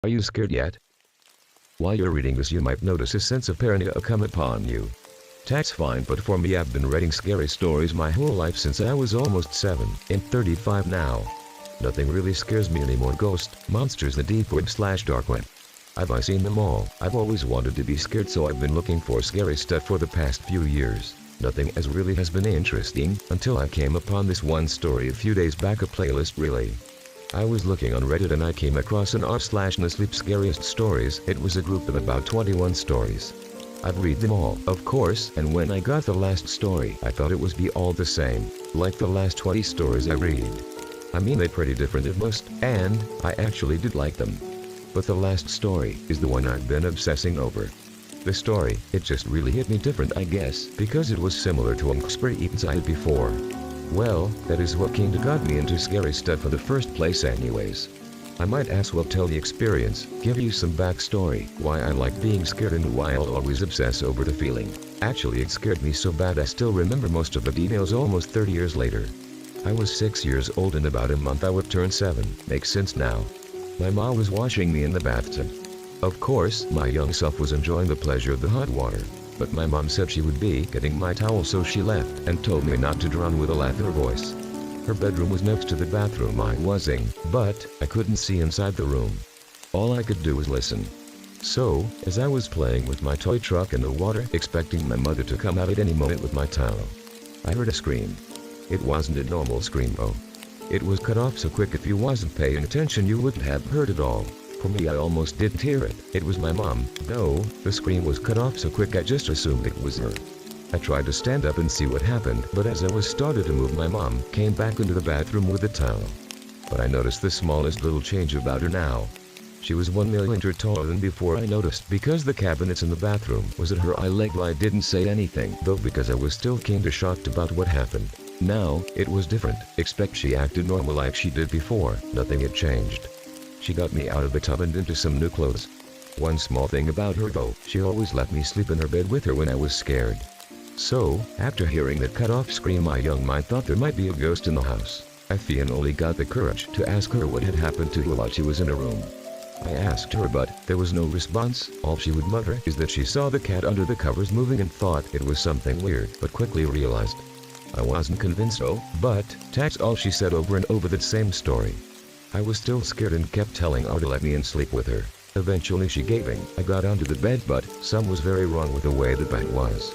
Are you scared yet? While you're reading this, you might notice a sense of paranoia come upon you. That's fine, but for me, I've been reading scary stories my whole life since I was almost 7, and 35 now. Nothing really scares me anymore. Ghost, monsters, the deep web/dark web. I've seen them all. I've always wanted to be scared, so I've been looking for scary stuff for the past few years. Nothing as really has been interesting, until I came upon this one story a few days back, a playlist really. I was looking on Reddit and I came across an r/NoSleep scariest stories. It was a group of about 21 stories. I've read them all, of course, and when I got the last story, I thought it was be all the same, like the last 20 stories I read. I mean, they're pretty different at most, and I actually did like them. But the last story is the one I've been obsessing over. The story, it just really hit me different, I guess, because it was similar to experience I had before. Well, that is what kinda got me into scary stuff in the first place anyways. I might as well tell the experience, give you some backstory, why I like being scared and why I'll always obsess over the feeling. Actually, it scared me so bad I still remember most of the details almost 30 years later. I was 6 years old, in about a month I would turn 7, makes sense now. My mom was washing me in the bathtub. Of course, my young self was enjoying the pleasure of the hot water, but my mom said she would be getting my towel, so she left and told me not to drown, with a laughing voice. Her bedroom was next to the bathroom I was in, but I couldn't see inside the room. All I could do was listen. So, as I was playing with my toy truck in the water, expecting my mother to come out at any moment with my towel, I heard a scream. It wasn't a normal scream though. It was cut off so quick if you wasn't paying attention you wouldn't have heard it all. For me, I almost didn't hear it. It was my mom, though. The scream was cut off so quick I just assumed it was her. I tried to stand up and see what happened, but as I was started to move, my mom came back into the bathroom with a towel. But I noticed the smallest little change about her now. She was 1 millimeter taller than before. I noticed because the cabinets in the bathroom was at her eye level. I didn't say anything though, because I was still kinda shocked about what happened. Now, it was different, except she acted normal like she did before. Nothing had changed. She got me out of the tub and into some new clothes. One small thing about her though, she always let me sleep in her bed with her when I was scared. So, after hearing that cut-off scream, my young mind thought there might be a ghost in the house. I finally got the courage to ask her what had happened to her while she was in her room. I asked her, but there was no response. All she would mutter is that she saw the cat under the covers moving and thought it was something weird, but quickly realized. I wasn't convinced though, but that's all she said over and over, that same story. I was still scared and kept telling her to let me in sleep with her. Eventually she gave in. I got onto the bed, but something was very wrong with the way the bed was.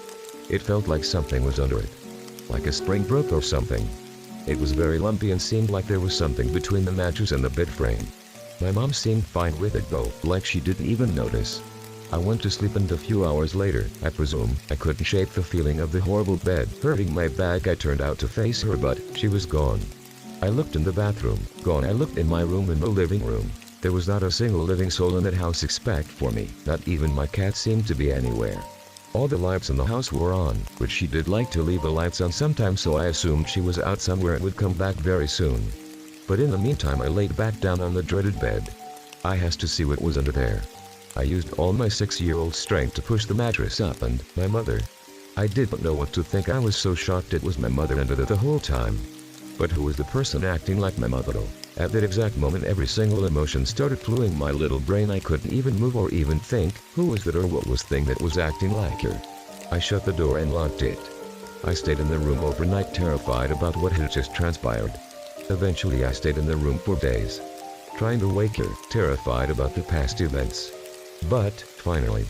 It felt like something was under it. Like a spring broke or something. It was very lumpy and seemed like there was something between the mattress and the bed frame. My mom seemed fine with it though, like she didn't even notice. I went to sleep, and a few hours later, I presume, I couldn't shake the feeling of the horrible bed hurting my back. I turned out to face her, but she was gone. I looked in the bathroom, gone. I looked in my room and the living room. There was not a single living soul in that house except for me. Not even my cat seemed to be anywhere. All the lights in the house were on, which she did like to leave the lights on sometimes, so I assumed she was out somewhere and would come back very soon. But in the meantime, I laid back down on the dreaded bed. I has to see what was under there. I used all my 6-year-old strength to push the mattress up, and my mother. I didn't know what to think. I was so shocked it was my mother under there the whole time. But who was the person acting like my mother though? At that exact moment, every single emotion started fluing my little brain. I couldn't even move or even think. Who was that, or what was thing that was acting like her? I shut the door and locked it. I stayed in the room overnight, terrified about what had just transpired. Eventually I stayed in the room for days, trying to wake her, terrified about the past events. But, finally,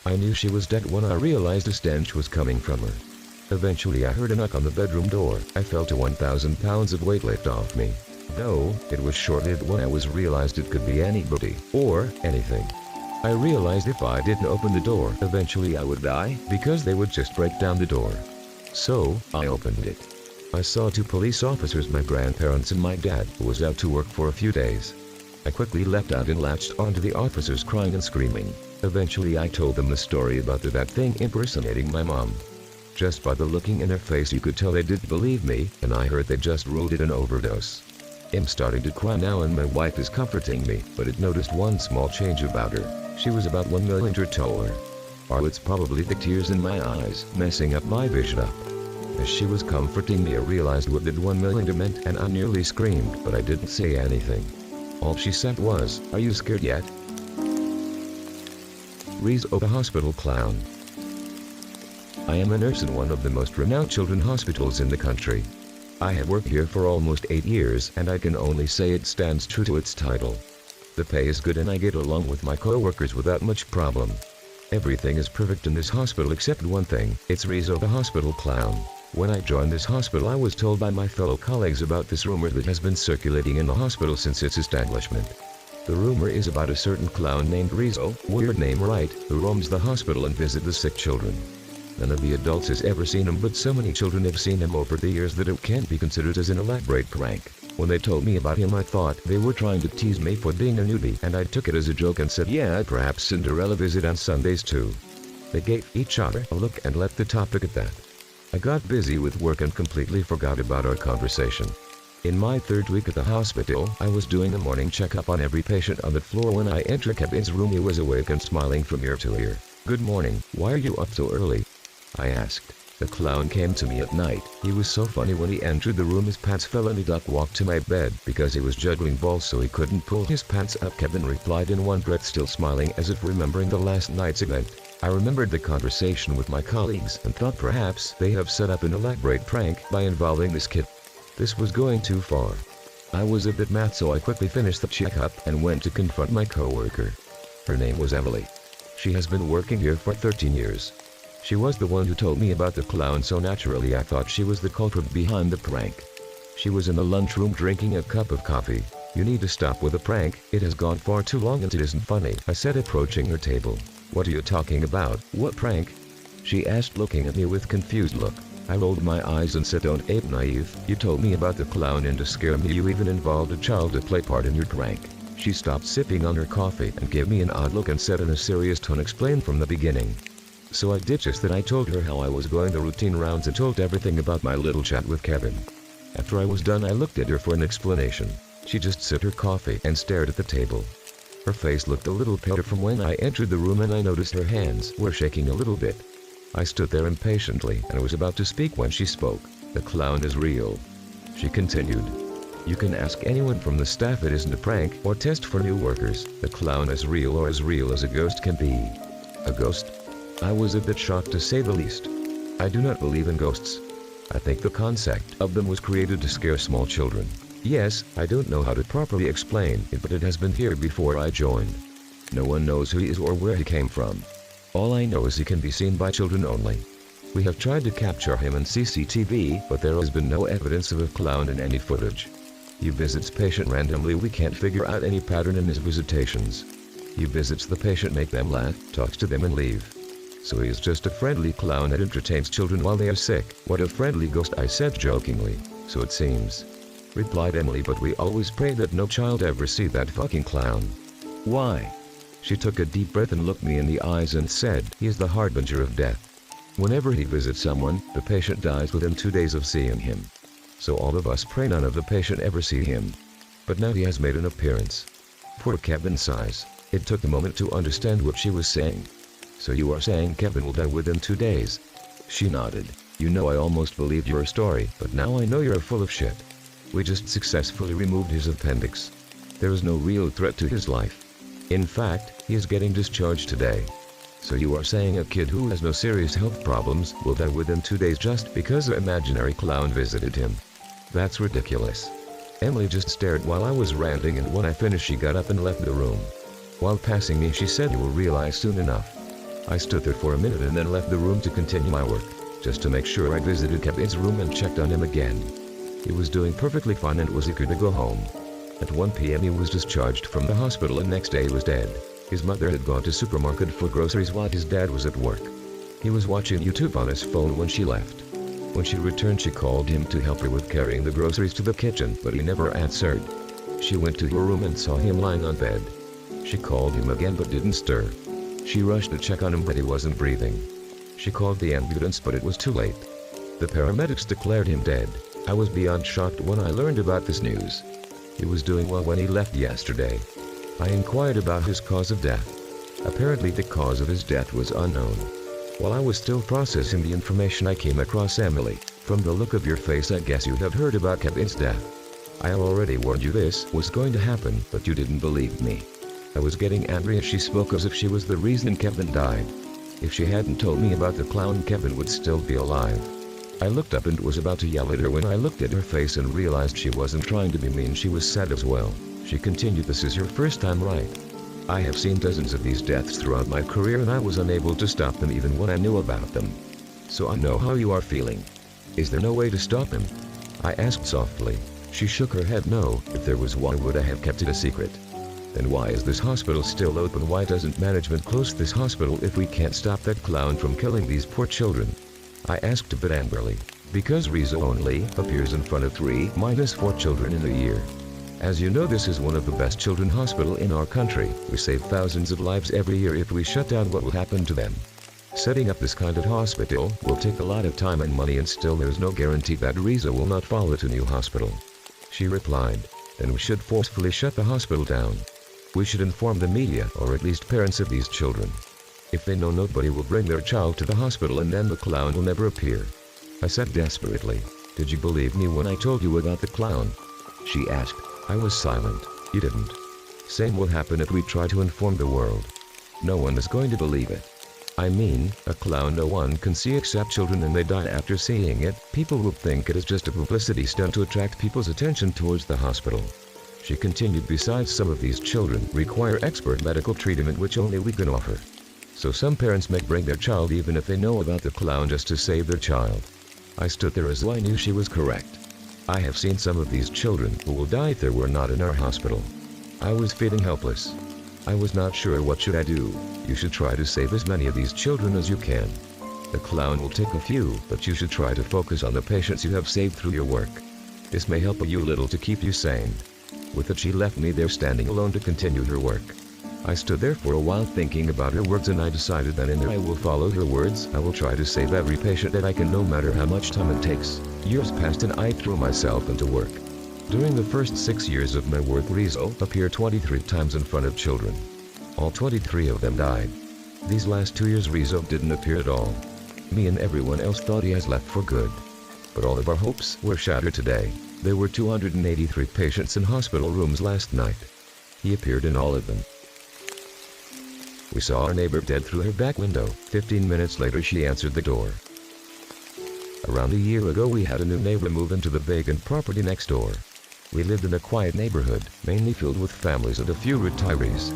I knew she was dead when I realized a stench was coming from her. Eventually I heard a knock on the bedroom door. I felt a 1,000 pounds of weight lift off me. Though, it was short-lived when I realized it could be anybody, or anything. I realized if I didn't open the door, eventually I would die, because they would just break down the door. So, I opened it. I saw 2 police officers, my grandparents and my dad, who was out to work for a few days. I quickly leapt out and latched onto the officers, crying and screaming. Eventually I told them the story about that thing impersonating my mom. Just by the looking in their face you could tell they didn't believe me, and I heard they just ruled it an overdose. I'm starting to cry now and my wife is comforting me, but it noticed one small change about her. She was about 1 millimeter taller. Or it's probably the tears in my eyes, messing up my vision up. As she was comforting me I realized what that 1 millimeter meant, and I nearly screamed, but I didn't say anything. All she said was, "Are you scared yet?" Rizzo the hospital clown. I am a nurse in one of the most renowned children's hospitals in the country. I have worked here for almost 8 years and I can only say it stands true to its title. The pay is good and I get along with my co-workers without much problem. Everything is perfect in this hospital except one thing, it's Rizzo the hospital clown. When I joined this hospital I was told by my fellow colleagues about this rumor that has been circulating in the hospital since its establishment. The rumor is about a certain clown named Rizzo, weird name right, who roams the hospital and visits the sick children. None of the adults has ever seen him, but so many children have seen him over the years that it can't be considered as an elaborate prank. When they told me about him I thought they were trying to tease me for being a newbie, and I took it as a joke and said yeah, perhaps Cinderella visit on Sundays too. They gave each other a look and left the topic at that. I got busy with work and completely forgot about our conversation. In my 3rd week at the hospital, I was doing a morning checkup on every patient on the floor. When I entered Kevin's room he was awake and smiling from ear to ear. "Good morning, why are you up so early?" I asked. The clown came to me at night. He was so funny. When he entered the room his pants fell and he duck walked to my bed because he was juggling balls so he couldn't pull his pants up. Kevin replied in one breath, still smiling as if remembering the last night's event. I remembered the conversation with my colleagues and thought perhaps they have set up an elaborate prank by involving this kid. This was going too far. I was a bit mad so I quickly finished the checkup and went to confront my coworker. Her name was Emily. She has been working here for 13 years. She was the one who told me about the clown, so naturally I thought she was the culprit behind the prank. She was in the lunchroom drinking a cup of coffee. "You need to stop with the prank, it has gone far too long and it isn't funny," I said, approaching her table. "What are you talking about? What prank?" she asked, looking at me with confused look. I rolled my eyes and said, "Don't ape naive, you told me about the clown and to scare me you even involved a child to play part in your prank." She stopped sipping on her coffee and gave me an odd look and said in a serious tone, "Explain from the beginning." So I did just that. I told her how I was going the routine rounds and told everything about my little chat with Kevin. After I was done I looked at her for an explanation. She just sipped her coffee and stared at the table. Her face looked a little paler from when I entered the room and I noticed her hands were shaking a little bit. I stood there impatiently and was about to speak when she spoke. "The clown is real," she continued. "You can ask anyone from the staff, it isn't a prank or test for new workers. The clown is real, or as real as a ghost can be." "A ghost?" I was a bit shocked to say the least. I do not believe in ghosts. I think the concept of them was created to scare small children. Yes, I don't know how to properly explain it, but it has been here before I joined. No one knows who he is or where he came from. All I know is he can be seen by children only. We have tried to capture him in CCTV, but there has been no evidence of a clown in any footage. He visits patient randomly. We can't figure out any pattern in his visitations. He visits the patient, make them laugh, talks to them and leave. So he is just a friendly clown that entertains children while they are sick. "What a friendly ghost," I said jokingly. "So it seems," replied Emily, "but we always pray that no child ever see that fucking clown." "Why?" She took a deep breath and looked me in the eyes and said, "He is the harbinger of death. Whenever he visits someone, the patient dies within 2 days of seeing him. So all of us pray none of the patient ever see him. But now he has made an appearance." Poor Kevin sighs. It took a moment to understand what she was saying. "So you are saying Kevin will die within 2 days?" She nodded. "You know, I almost believed your story, but now I know you're full of shit. We just successfully removed his appendix. There is no real threat to his life. In fact, he is getting discharged today. So you are saying a kid who has no serious health problems will die within 2 days just because an imaginary clown visited him? That's ridiculous." Emily just stared while I was ranting, and when I finished she got up and left the room. While passing me she said, "You will realize soon enough." I stood there for a minute and then left the room to continue my work. Just to make sure, I visited Kevin's room and checked on him again. He was doing perfectly fine and was eager to go home. At 1 p.m. he was discharged from the hospital and next day he was dead. His mother had gone to supermarket for groceries while his dad was at work. He was watching YouTube on his phone when she left. When she returned she called him to help her with carrying the groceries to the kitchen, but he never answered. She went to her room and saw him lying on bed. She called him again but didn't stir. She rushed to check on him but he wasn't breathing. She called the ambulance but it was too late. The paramedics declared him dead. I was beyond shocked when I learned about this news. He was doing well when he left yesterday. I inquired about his cause of death. Apparently the cause of his death was unknown. While I was still processing the information I came across Emily. From the look of your face I guess you have heard about Kevin's death. I already warned you this was going to happen, but you didn't believe me. I was getting angry as she spoke as if she was the reason Kevin died. If she hadn't told me about the clown, Kevin would still be alive. I looked up and was about to yell at her when I looked at her face and realized she wasn't trying to be mean, she was sad as well. She continued, "This is your first time, right? I have seen dozens of these deaths throughout my career and I was unable to stop them even when I knew about them. So I know how you are feeling. Is there no way to stop him?" I asked softly. She shook her head. "No, if there was, why would I have kept it a secret? Then why is this hospital still open? Why doesn't management close this hospital if we can't stop that clown from killing these poor children?" I asked a bit angrily. "Because Rizzo only appears in front of 3-4 children in a year. As you know, this is one of the best children hospital in our country. We save thousands of lives every year. If we shut down, what will happen to them? Setting up this kind of hospital will take a lot of time and money, and still there's no guarantee that Rizzo will not follow to new hospital." She replied, "Then we should forcefully shut the hospital down. We should inform the media, or at least parents of these children. If they know, nobody will bring their child to the hospital and then the clown will never appear." I said desperately, "Did you believe me when I told you about the clown?" She asked. I was silent. "You didn't. Same will happen if we try to inform the world. No one is going to believe it. I mean, a clown no one can see except children, and they die after seeing it. People will think it is just a publicity stunt to attract people's attention towards the hospital." She continued, "Besides, some of these children require expert medical treatment which only we can offer. So some parents may bring their child even if they know about the clown just to save their child." I stood there as though I knew she was correct. I have seen some of these children who will die if they were not in our hospital. I was feeling helpless. I was not sure what should I do. "You should try to save as many of these children as you can. The clown will take a few, but you should try to focus on the patients you have saved through your work. This may help you a little to keep you sane." With that, she left me there standing alone to continue her work. I stood there for a while thinking about her words, and I decided that in there I will follow her words. I will try to save every patient that I can, no matter how much time it takes. Years passed and I threw myself into work. During the first 6 years of my work, Rizzo appeared 23 times in front of children. All 23 of them died. These last 2 years Rizzo didn't appear at all. Me and everyone else thought he has left for good. But all of our hopes were shattered today. There were 283 patients in hospital rooms last night. He appeared in all of them. We saw our neighbor dead through her back window. 15 minutes later she answered the door. Around a year ago we had a new neighbor move into the vacant property next door. We lived in a quiet neighborhood, mainly filled with families and a few retirees.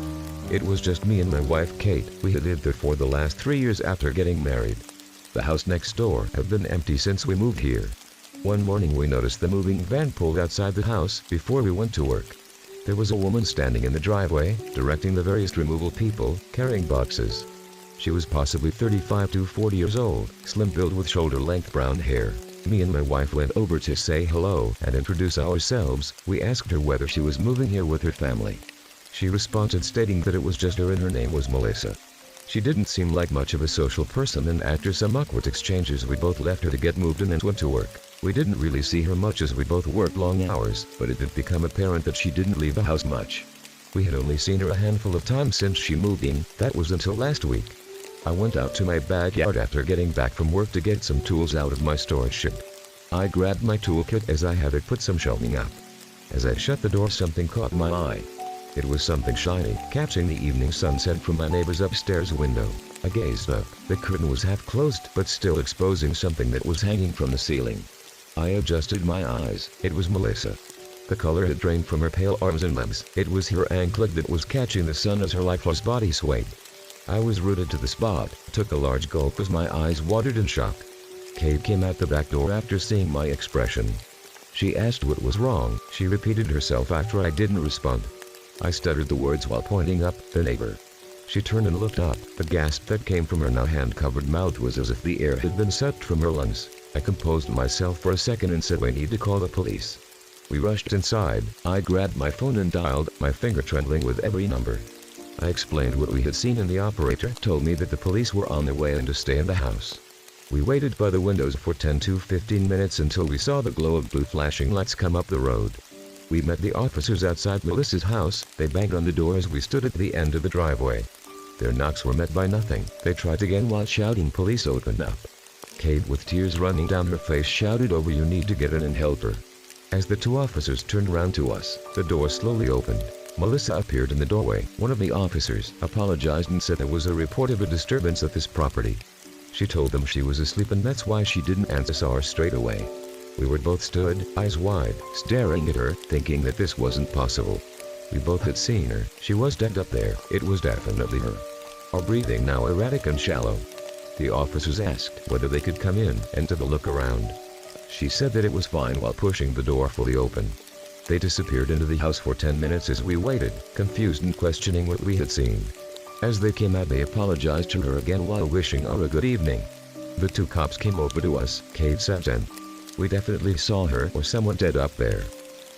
It was just me and my wife Kate. We had lived there for the last 3 years after getting married. The house next door had been empty since we moved here. One morning we noticed the moving van pulled outside the house before we went to work. There was a woman standing in the driveway, directing the various removal people, carrying boxes. She was possibly 35 to 40 years old, slim-built with shoulder-length brown hair. Me and my wife went over to say hello and introduce ourselves. We asked her whether she was moving here with her family. She responded stating that it was just her and her name was Melissa. She didn't seem like much of a social person, and after some awkward exchanges we both left her to get moved in and went to work. We didn't really see her much as we both worked long hours, but it did become apparent that she didn't leave the house much. We had only seen her a handful of times since she moved in. That was until last week. I went out to my backyard after getting back from work to get some tools out of my storage shed. I grabbed my toolkit as I had it put some shelving up. As I shut the door, something caught my eye. It was something shiny, catching the evening sunset from my neighbor's upstairs window. I gazed up. The curtain was half closed, but still exposing something that was hanging from the ceiling. I adjusted my eyes. It was Melissa. The color had drained from her pale arms and legs. It was her anklet that was catching the sun as her lifeless body swayed. I was rooted to the spot, took a large gulp as my eyes watered in shock. Kate came out the back door after seeing my expression. She asked what was wrong. She repeated herself after I didn't respond. I stuttered the words while pointing up, "The neighbor." She turned and looked up. The gasp that came from her now hand-covered mouth was as if the air had been sucked from her lungs. I composed myself for a second and said, "We need to call the police." We rushed inside. I grabbed my phone and dialed, my finger trembling with every number. I explained what we had seen, and the operator told me that the police were on their way and to stay in the house. We waited by the windows for 10 to 15 minutes until we saw the glow of blue flashing lights come up the road. We met the officers outside Melissa's house. They banged on the door as we stood at the end of the driveway. Their knocks were met by nothing. They tried again while shouting, "Police, open up." Kate, with tears running down her face, shouted over, "You need to get in and help her." As the two officers turned around to us, the door slowly opened. Melissa appeared in the doorway. One of the officers apologized and said there was a report of a disturbance at this property. She told them she was asleep and that's why she didn't answer her straight away. We were both stood, eyes wide, staring at her, thinking that this wasn't possible. We both had seen her. She was dead up there. It was definitely her. Our breathing now erratic and shallow. The officers asked whether they could come in and took a look around. She said that it was fine while pushing the door fully open. They disappeared into the house for 10 minutes as we waited, confused and questioning what we had seen. As they came out, they apologized to her again while wishing her a good evening. The two cops came over to us, Kate said, and we definitely saw her or someone dead up there.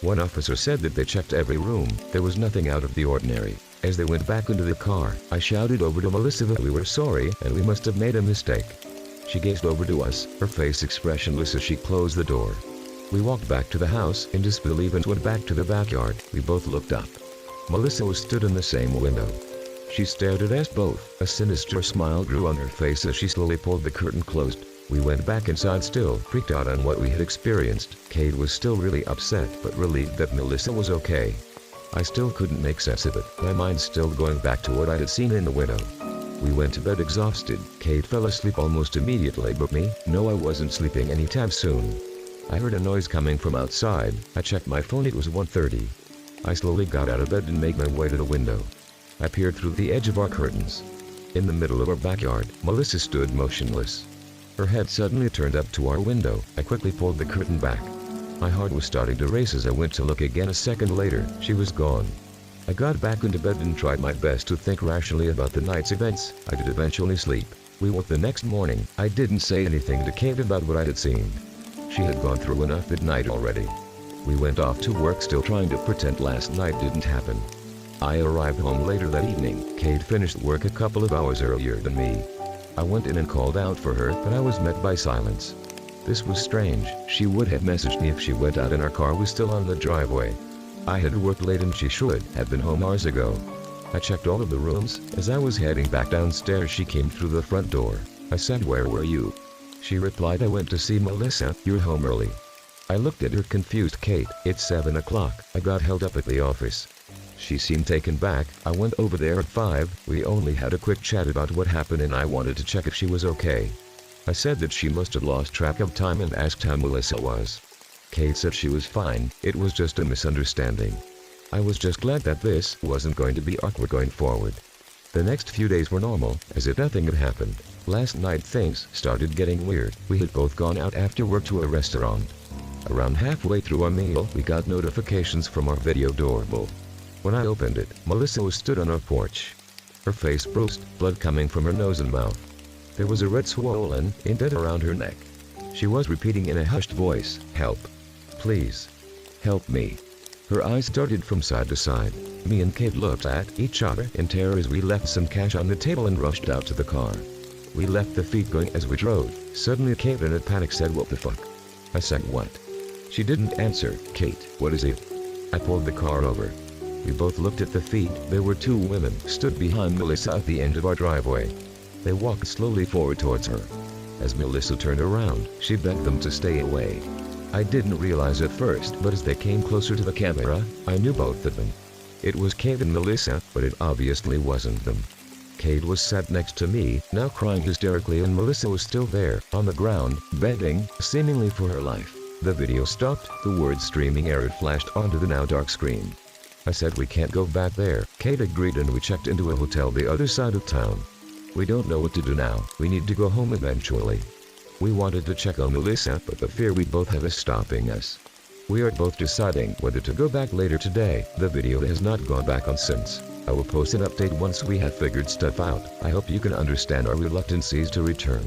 One officer said that they checked every room. There was nothing out of the ordinary. As they went back into the car, I shouted over to Melissa that we were sorry and we must have made a mistake. She gazed over to us, her face expressionless as she closed the door. We walked back to the house in disbelief and went back to the backyard. We both looked up. Melissa was stood in the same window. She stared at us both. A sinister smile grew on her face as she slowly pulled the curtain closed. We went back inside, still freaked out on what we had experienced. Kate was still really upset but relieved that Melissa was okay. I still couldn't make sense of it, my mind still going back to what I had seen in the window. We went to bed exhausted. Kate fell asleep almost immediately, but me, no, I wasn't sleeping anytime soon. I heard a noise coming from outside. I checked my phone, it was 1:30. I slowly got out of bed and made my way to the window. I peered through the edge of our curtains. In the middle of our backyard, Melissa stood motionless. Her head suddenly turned up to our window. I quickly pulled the curtain back. My heart was starting to race as I went to look again. A second later, she was gone. I got back into bed and tried my best to think rationally about the night's events. I did eventually sleep. We woke the next morning. I didn't say anything to Kate about what I had seen. She had gone through enough that night already. We went off to work, still trying to pretend last night didn't happen. I arrived home later that evening. Kate finished work a couple of hours earlier than me. I went in and called out for her, but I was met by silence. This was strange. She would have messaged me if she went out and our car was still on the driveway. I had worked late and she should have been home hours ago. I checked all of the rooms. As I was heading back downstairs, she came through the front door. I said, "Where were you?" She replied, "I went to see Melissa. You're home early." I looked at her confused. "Kate, it's 7 o'clock. I got held up at the office." She seemed taken back. I went over there at 5. We only had a quick chat about what happened and I wanted to check if she was okay. I said that she must have lost track of time and asked how Melissa was. Kate said she was fine. It was just a misunderstanding. I was just glad that this wasn't going to be awkward going forward. The next few days were normal, as if nothing had happened. Last night things started getting weird. We had both gone out after work to a restaurant. Around halfway through our meal, we got notifications from our video doorbell. When I opened it, Melissa was stood on our porch. Her face bruised, blood coming from her nose and mouth. There was a red swollen indent around her neck. She was repeating in a hushed voice, "Help. Please. Help me." Her eyes darted from side to side. Me and Kate looked at each other in terror as we left some cash on the table and rushed out to the car. We left the feet going as we drove. Suddenly Kate in a panic said, "What the fuck?" I said, "What?" She didn't answer. "Kate, what is it?" I pulled the car over. We both looked at the feet. There were two women stood behind Melissa at the end of our driveway. They walked slowly forward towards her. As Melissa turned around, she begged them to stay away. I didn't realize at first, but as they came closer to the camera, I knew both of them. It was Kate and Melissa, but it obviously wasn't them. Kate was sat next to me, now crying hysterically, and Melissa was still there, on the ground, begging, seemingly for her life. The video stopped, the words "streaming error" flashed onto the now dark screen. I said, "We can't go back there." Kate agreed and we checked into a hotel the other side of town. We don't know what to do now. We need to go home eventually. We wanted to check on Melissa, but the fear we both have is stopping us. We are both deciding whether to go back later today. The video has not gone back on since. I will post an update once we have figured stuff out. I hope you can understand our reluctancies to return.